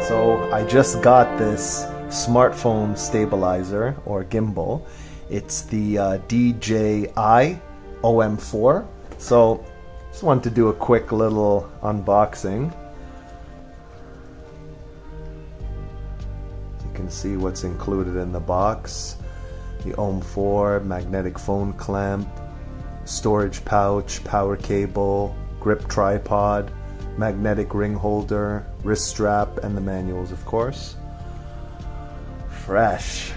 So I just got this smartphone stabilizer or gimbal. It's the DJI OM4. So just wanted to do a quick little unboxing. You can see what's included in the box. The OM4, magnetic phone clamp, storage pouch, power cable, grip tripod, magnetic ring holder, wrist strap, and the manuals, of course. Fresh.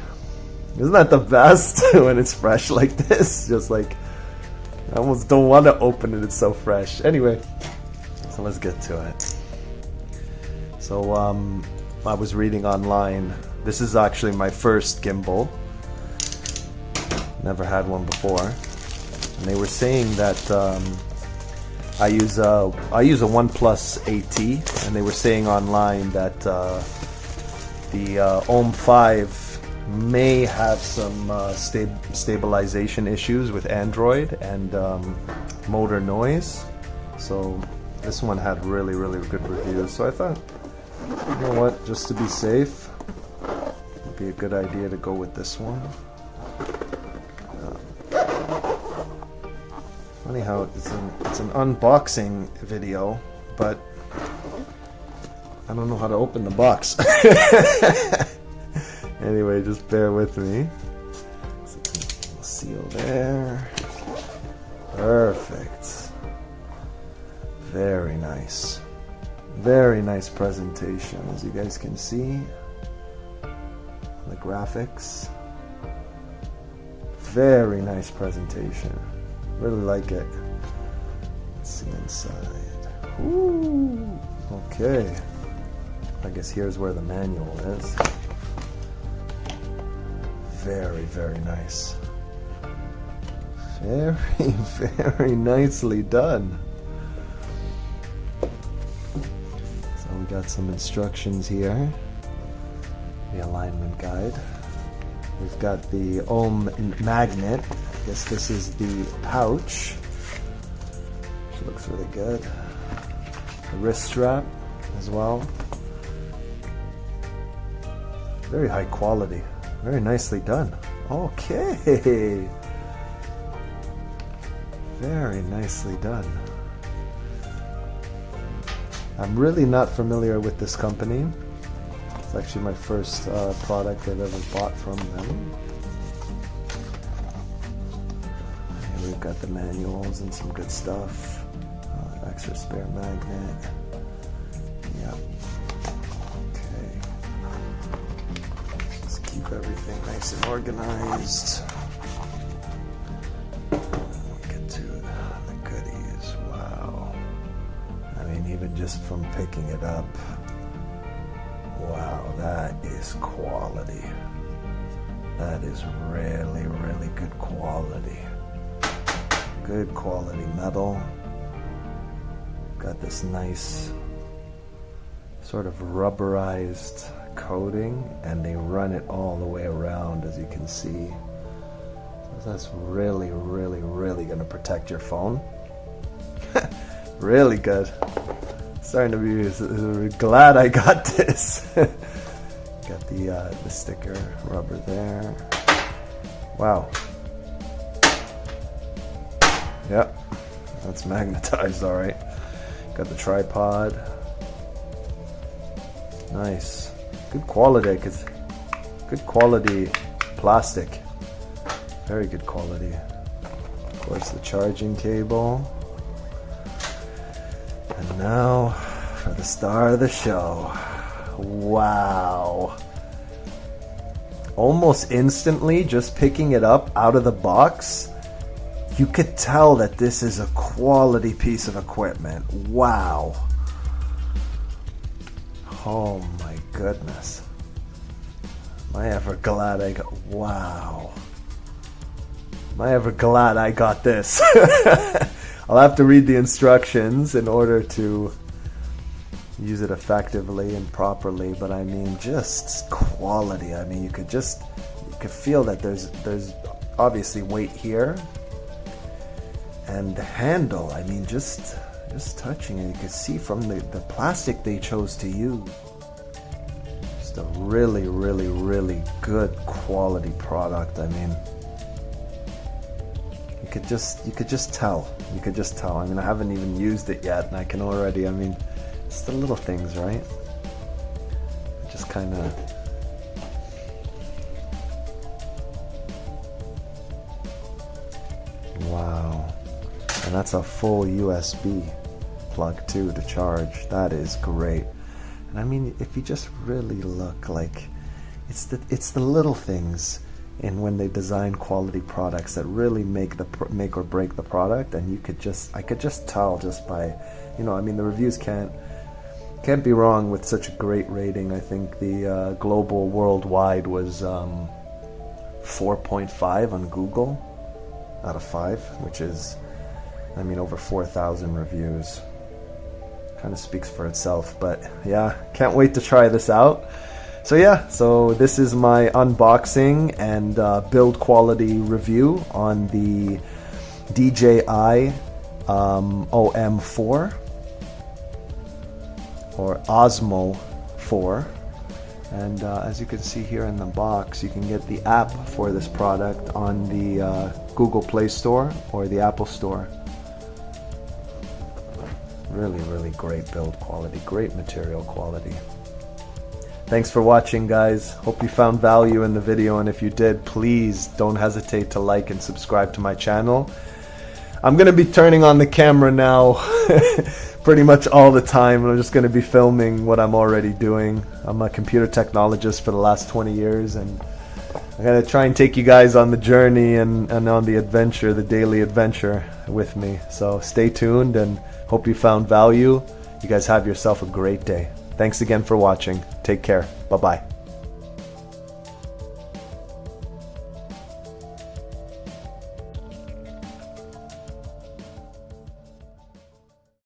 Isn't that the best when it's fresh like this? Just like, I almost don't want to open it, it's so fresh. Anyway, so let's get to it. So I was reading online. This is actually my first gimbal. Never had one before. And they were saying that I use a OnePlus AT, and they were saying online that the OM5 may have some stabilization issues with Android and motor noise. So this one had really good reviews. So I thought, you know what, just to be safe, it'd be a good idea to go with this one. Funny how it's an unboxing video, but I don't know how to open the box. Anyway, just bear with me. Seal there. Perfect. Very nice. Very nice presentation, as you guys can see. The graphics. Very nice presentation. Really like it. Let's see inside. Ooh, okay. I guess here's where the manual is. Very nice. Very nicely done. So we got some instructions here. The alignment guide. We've got the OM magnet. I guess this is the pouch, which looks really good. The wrist strap as well. Very high quality. Very nicely done. Okay. Very nicely done. I'm really not familiar with this company. It's actually my first product I've ever bought from them. Here we've got the manuals and some good stuff. Extra spare magnet. Yeah. Okay. Let's keep everything nice and organized. Get to the goodies. Wow. I mean, even just from picking it up. Wow, that is quality. That is really good quality. Good quality metal. Got this nice sort of rubberized coating, and they run it all the way around, as you can see. So that's really going to protect your phone. Really good. Starting to be glad I got this. Got the sticker rubber there. Wow. Yep, that's magnetized, all right. Got the tripod. Nice. Good quality, cause good quality plastic. Very good quality. Of course, the charging cable. And now for the star of the show. Wow. Almost instantly, just picking it up out of the box, you could tell that this is a quality piece of equipment. Wow. Oh my goodness. Am I ever glad I got, wow. Am I ever glad I got this? I'll have to read the instructions in order to use it effectively and properly, but I mean, just quality. I mean, you could feel that there's obviously weight here, and the handle, I mean, just touching it, you could see from the plastic they chose to use. just a really, really, really good quality product. I mean, you could just tell. You could just tell. I mean, I haven't even used it yet, and I can already. I mean, it's the little things, right? Just kind of. Wow. And that's a full USB plug too to charge. That is great. And I mean, if you just really look, like, it's the little things in when they design quality products that really make or break the product. And I could just tell just by, you know, I mean, the reviews can't be wrong with such a great rating. I think the global worldwide was 4.5 on Google out of 5, which is, I mean, over 4,000 reviews. Kind of speaks for itself. But yeah, can't wait to try this out. So yeah, so this is my unboxing and build quality review on the DJI OM4 or Osmo 4. And as you can see here in the box, you can get the app for this product on the Google Play Store or the Apple Store. Really, really great build quality, great material quality. Thanks for watching, guys. Hope you found value in the video, and if you did, please don't hesitate to like and subscribe to my channel. I'm going to be turning on the camera now pretty much all the time. I'm just going to be filming what I'm already doing. I'm a computer technologist for the last 20 years, and I'm going to try and take you guys on the journey and on the adventure, the daily adventure with me. So stay tuned, and hope you found value. You guys have yourself a great day. Thanks again for watching. Take care. Bye-bye.